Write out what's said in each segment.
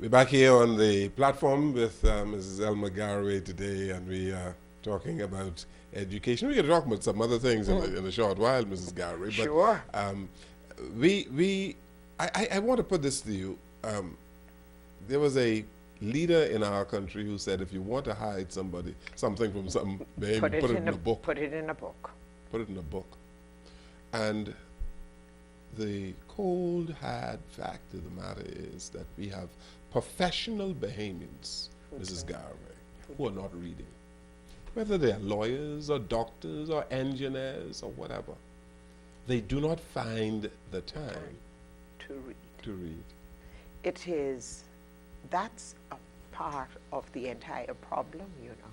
We're back here on the platform with Mrs. Elma Garraway today, and we are talking about education. We're going to talk about some other things in a short while, Mrs. Garraway. But, sure. I want to put this to you. There was a leader in our country who said, if you want to hide something from some behavior, put it in a book. Put it in a book. Put it in a book. And the cold, hard fact of the matter is that we have professional Bahamians, Mrs. Garraway, who are not reading. Whether they are lawyers or doctors or engineers or whatever, they do not find the time to read. That's a part of the entire problem, you know,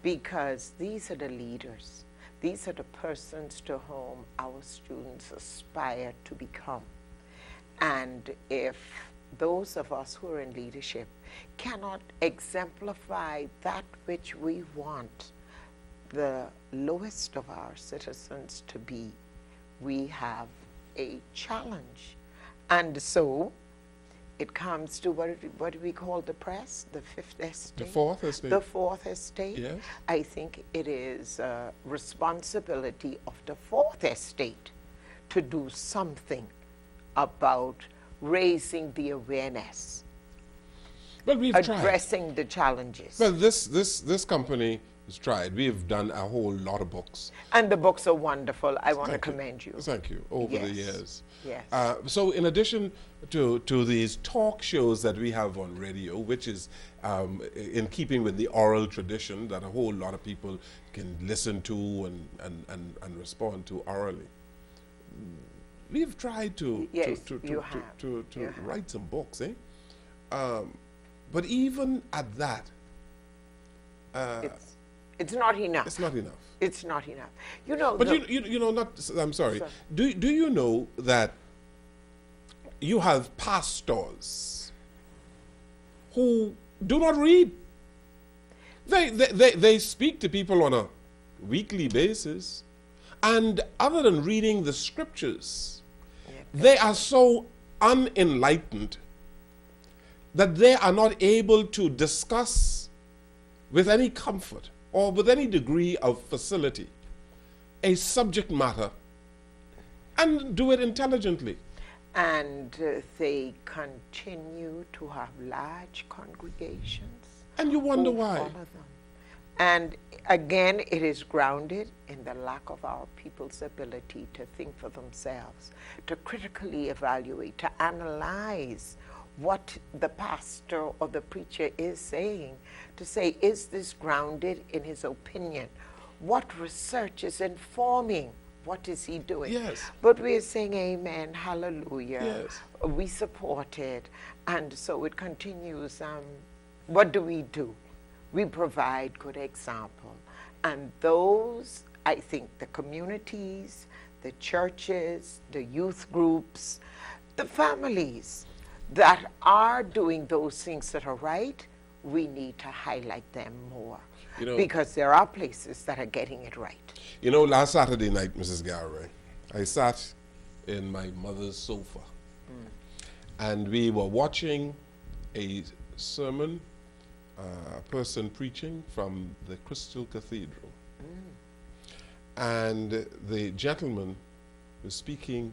because these are the leaders. These are the persons to whom our students aspire to become. And if those of us who are in leadership cannot exemplify that which we want the lowest of our citizens to be, we have a challenge. And so it comes to what do we call the press? The fifth estate? The fourth estate. The fourth estate. Yes. I think it is a responsibility of the fourth estate to do something about raising the awareness, Well, we've addressing the challenges. Well, this company has tried. We've done a whole lot of books. And the books are wonderful. I want to commend you. Thank you. Over the years. Yes. So in addition to these talk shows that we have on radio, which is in keeping with the oral tradition that a whole lot of people can listen to and respond to orally, we've tried to write some books, eh? But even at that, it's not enough. It's not enough. It's not enough. You know. But you know, not. I'm sorry. Do you know that you have pastors who do not read? They speak to people on a weekly basis, and other than reading the scriptures, they are so unenlightened that they are not able to discuss with any comfort or with any degree of facility a subject matter and do it intelligently. And they continue to have large congregations. And you wonder why. Follow them. And again, it is grounded in the lack of our people's ability to think for themselves, to critically evaluate, to analyze what the pastor or the preacher is saying, to say, is this grounded in his opinion? What research is informing? What is he doing? Yes. But we're saying amen, hallelujah. Yes. We support it. And so it continues. What do? We provide good example. And those, I think, the communities, the churches, the youth groups, the families that are doing those things that are right, we need to highlight them more. You know, because there are places that are getting it right. You know, last Saturday night, Mrs. Garraway, I sat in my mother's sofa and we were watching a sermon, a person preaching from the Crystal Cathedral. And the gentleman was speaking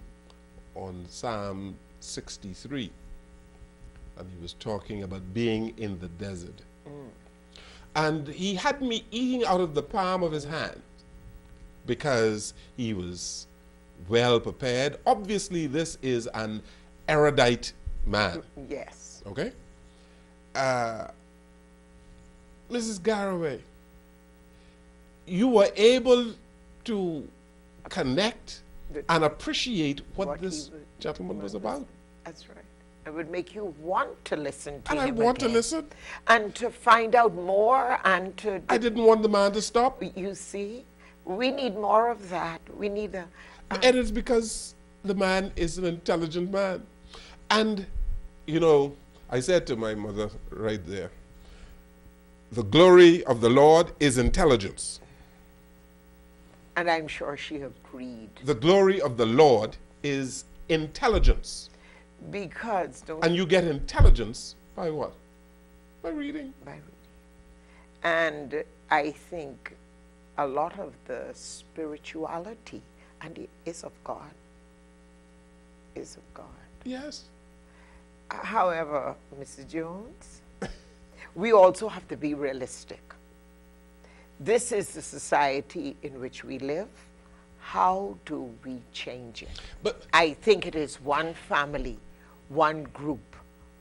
on Psalm 63. And he was talking about being in the desert. And he had me eating out of the palm of his hand because he was well prepared. Obviously, this is an erudite man. Yes. Okay? Mrs. Garraway, you were able to connect and appreciate what this gentleman was about. That's right. It would make you want to listen to him. And I want to listen. And to find out more and to... I didn't want the man to stop. You see? We need more of that. We need a... And it's because the man is an intelligent man. And, you know, I said to my mother right there, the glory of the Lord is intelligence. And I'm sure she agreed. The glory of the Lord is intelligence. Because and you get intelligence By what? By reading. By reading. And I think a lot of the spirituality, and it is of God, is of God. Yes. However, Mr. Jones, we also have to be realistic. This is the society in which we live. How do we change it? But I think it is one family, one group,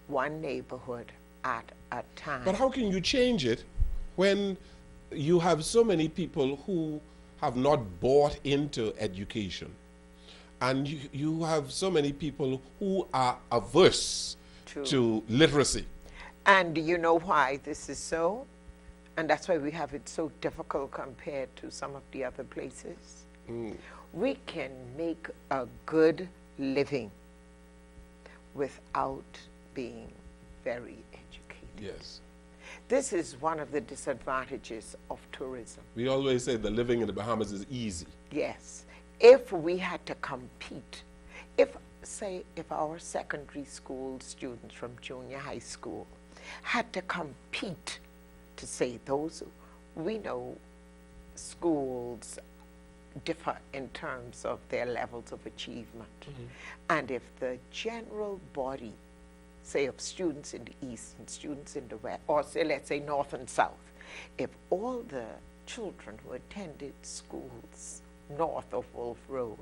one neighborhood at a time. But how can you change it when you have so many people who have not bought into education? And you have so many people who are averse to literacy. And you know why this is so? And that's why we have it so difficult compared to some of the other places. We can make a good living without being very educated. Yes. This is one of the disadvantages of tourism. We always say the living in the Bahamas is easy. Yes. If we had to compete, if our secondary school students from junior high school had to compete to say those, we know schools differ in terms of their levels of achievement. And if the general body, say of students in the East and students in the West, or say, let's say North and South, if all the children who attended schools north of Wolf Road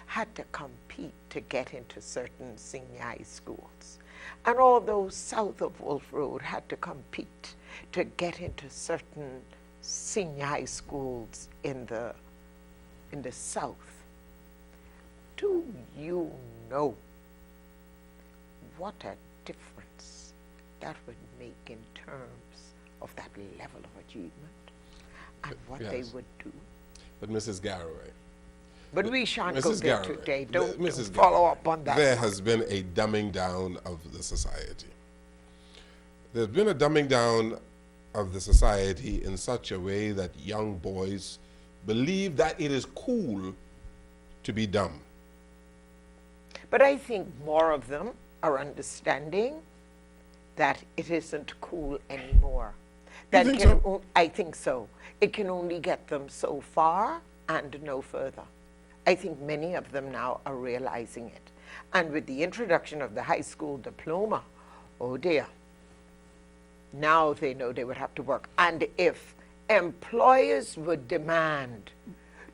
had to compete to get into certain senior high schools, and all those south of Wolf Road had to compete to get into certain senior high schools in the South, do you know what a difference that would make in terms of that level of achievement and what they would do? But Mrs. Garraway. But we shan't go there today. Don't Mrs. follow up on that. There has been a dumbing down of the society. There's been a dumbing down of the society in such a way that young boys believe that it is cool to be dumb. But I think more of them are understanding that it isn't cool anymore. That You think so? I think so. It can only get them so far and no further. I think many of them now are realizing it. And with the introduction of the high school diploma, oh dear, now they know they would have to work. And if employers would demand,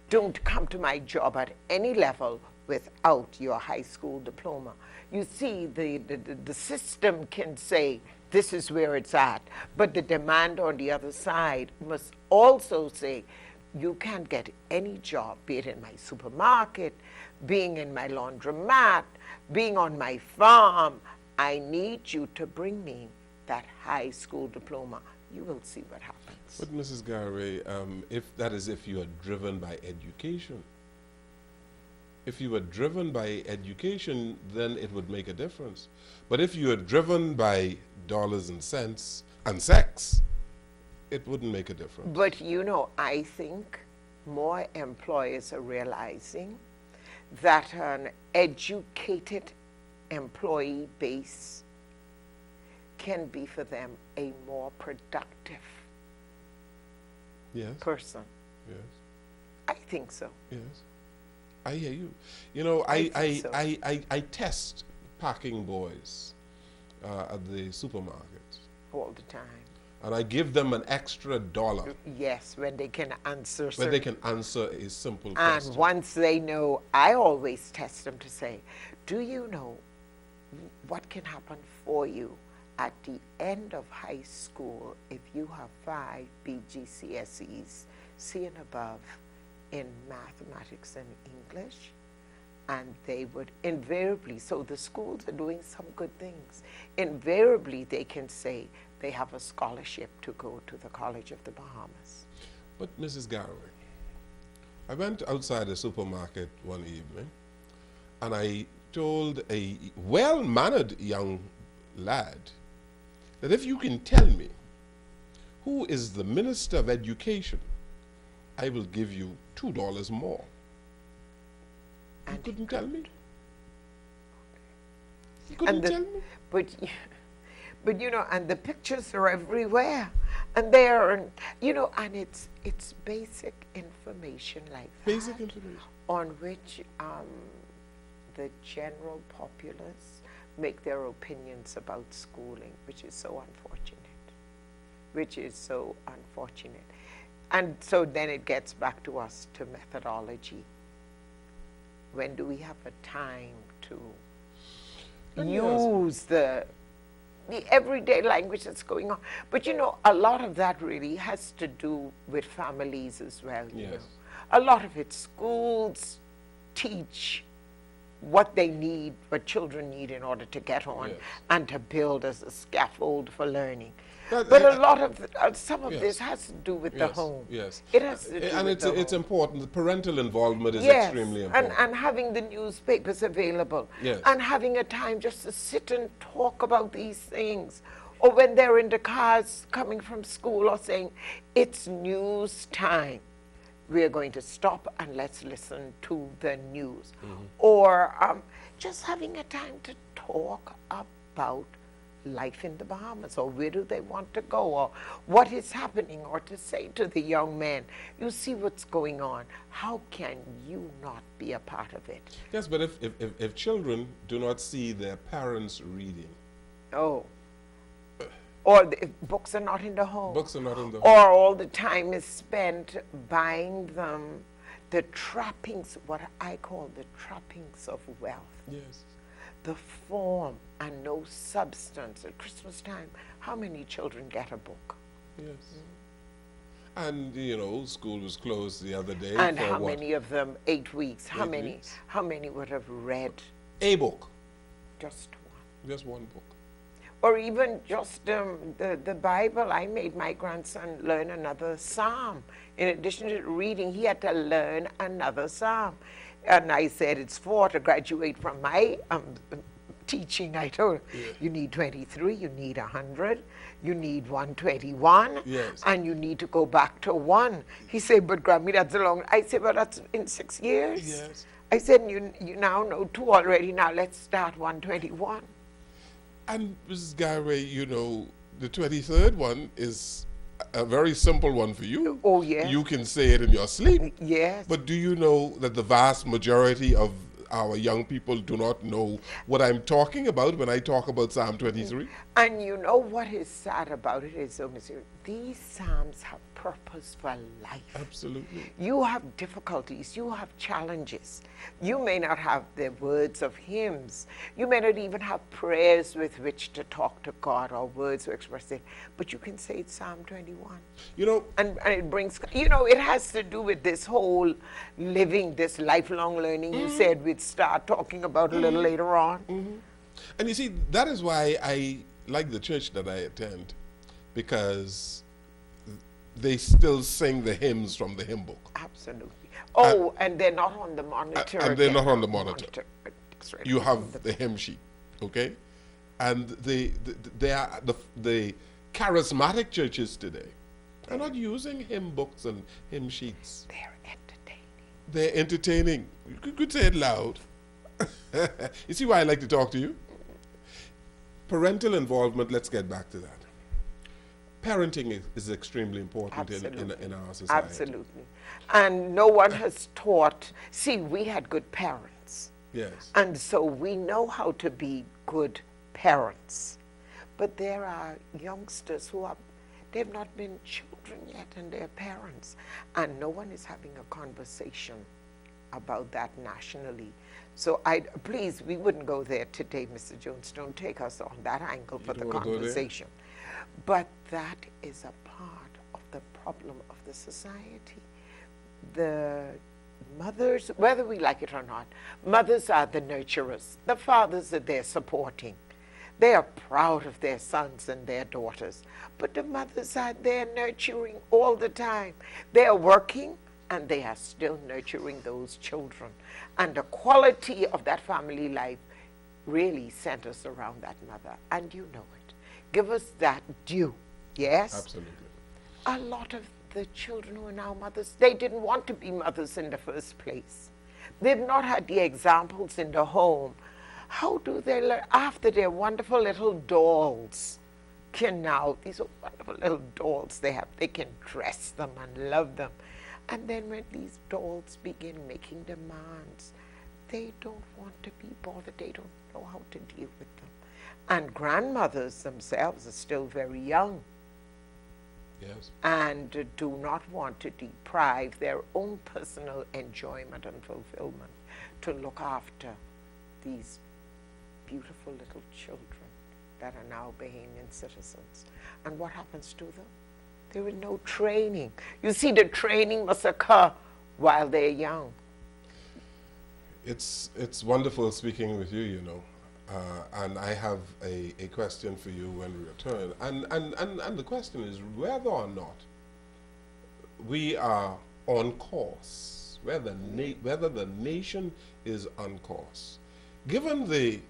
don't come to my job at any level without your high school diploma. You see, the system can say, this is where it's at. But the demand on the other side must also say, you can't get any job, be it in my supermarket, being in my laundromat, being on my farm. I need you to bring me that high school diploma. You will see what happens. But Mrs. Garraway, if you are driven by education. If you were driven by education, then it would make a difference. But if you are driven by dollars and cents and sex, it wouldn't make a difference. But you know, I think more employers are realizing that an educated employee base can be for them a more productive person. Yes. I think so. Yes. I hear you. You know, I test packing boys at the supermarket. All the time. And I give them an extra $1. Yes, when they can answer. When they can answer a simple question. And once they know, I always test them to say, do you know what can happen for you at the end of high school if you have 5 BGCSEs, C and above, in mathematics and English? And they would invariably, so the schools are doing some good things. Invariably, they can say they have a scholarship to go to the College of the Bahamas. But Mrs. Garraway, I went outside a supermarket one evening and I told a well-mannered young lad that if you can tell me who is the Minister of Education, I will give you $2 more. And he couldn't tell me. He couldn't tell me. But you know, and the pictures are everywhere, and they're, you know, and it's basic information like that. Basic information. On which the general populace make their opinions about schooling, which is so unfortunate. Which is so unfortunate. And so then it gets back to us, to methodology. When do we have a time to use the everyday language that's going on? But you know, a lot of that really has to do with families as well. You know? A lot of it, schools teach what they need, what children need in order to get on and to build as a scaffold for learning. But a lot of, some of this has to do with the home. Yes. It has to do and with the it's home. important. The parental involvement is extremely important. And having the newspapers available. Yes. And having a time just to sit and talk about these things. Or when they're in the cars coming from school or saying, it's news time. We're going to stop and let's listen to the news. Or just having a time to talk about life in the Bahamas, or where do they want to go, or what is happening, or to say to the young man, you see what's going on, how can you not be a part of it? Yes, but if children do not see their parents reading. Oh. Or if books are not in the home. Books are not in the home. Or all the time is spent buying them the trappings, what I call the trappings of wealth. Yes. The form and no substance. At Christmas time, how many children get a book? Yes. And you know, school was closed the other day. And for how what? many of them? 8 weeks. How 8 many? weeks. How many would have read? A book. Just one. Just one book. Or even just the Bible. I made my grandson learn another psalm. In addition to reading, he had to learn another psalm. And I said, it's 4 to graduate from my teaching. I told him, you need 23, you need 100, you need 121, and you need to go back to 1. He said, but Grammy, that's a long. I said, well, that's in 6 years. Yes. I said, you now know 2 already, now let's start 121. And Mrs. Garraway, you know, the 23rd one is a very simple one for you. Oh, yes. You can say it in your sleep. Yes. But do you know that the vast majority of our young people do not know what I'm talking about when I talk about Psalm 23? And you know what is sad about it is, these Psalms have purpose for life. Absolutely. You have difficulties, you have challenges. You may not have the words of hymns. You may not even have prayers with which to talk to God or words to express it, but you can say it's Psalm 21. You know, and it brings, you know, it has to do with this whole living, this lifelong learning you said we'd start talking about a little later on. And you see, that is why I like the church that I attend, because they still sing the hymns from the hymn book. Absolutely. Oh, and they're not on the monitor. And they're not on the monitor. Right. You have the hymn sheet, okay? And the charismatic churches today are not using hymn books and hymn sheets. They're entertaining. They're entertaining. You could say it loud. You see why I like to talk to you? Parental involvement, let's get back to that. Parenting is extremely important in our society. Absolutely. And no one has taught. See, we had good parents. Yes. And so we know how to be good parents. But there are youngsters who they've not been children yet and they're parents. And no one is having a conversation about that nationally. So please, we wouldn't go there today, Mr. Jones. Don't take us on that angle for the conversation. But that is a part of the problem of the society. The mothers, whether we like it or not, mothers are the nurturers. The fathers are there supporting. They are proud of their sons and their daughters. But the mothers are there nurturing all the time. They are working and they are still nurturing those children. And the quality of that family life really centers around that mother. And you know it. Give us that due. Yes? Absolutely. A lot of the children who are now mothers, they didn't want to be mothers in the first place. They've not had the examples in the home. How do they learn? After their wonderful little dolls can now, these are wonderful little dolls they have, they can dress them and love them. And then when these dolls begin making demands, they don't want to be bothered, they don't know how to deal with them. And grandmothers themselves are still very young. Yes. And do not want to deprive their own personal enjoyment and fulfillment to look after these beautiful little children that are now Bahamian citizens. And what happens to them? There is no training. You see, the training must occur while they're young. It's wonderful speaking with you, you know. And I have a question for you when we return. And the question is whether or not we are on course, whether the nation is on course. Given the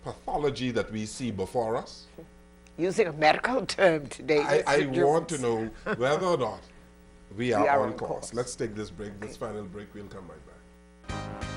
pathology that we see before us. Using a medical term today. I want to know whether or not we are on course. Let's take this break, this final break. We'll come right back.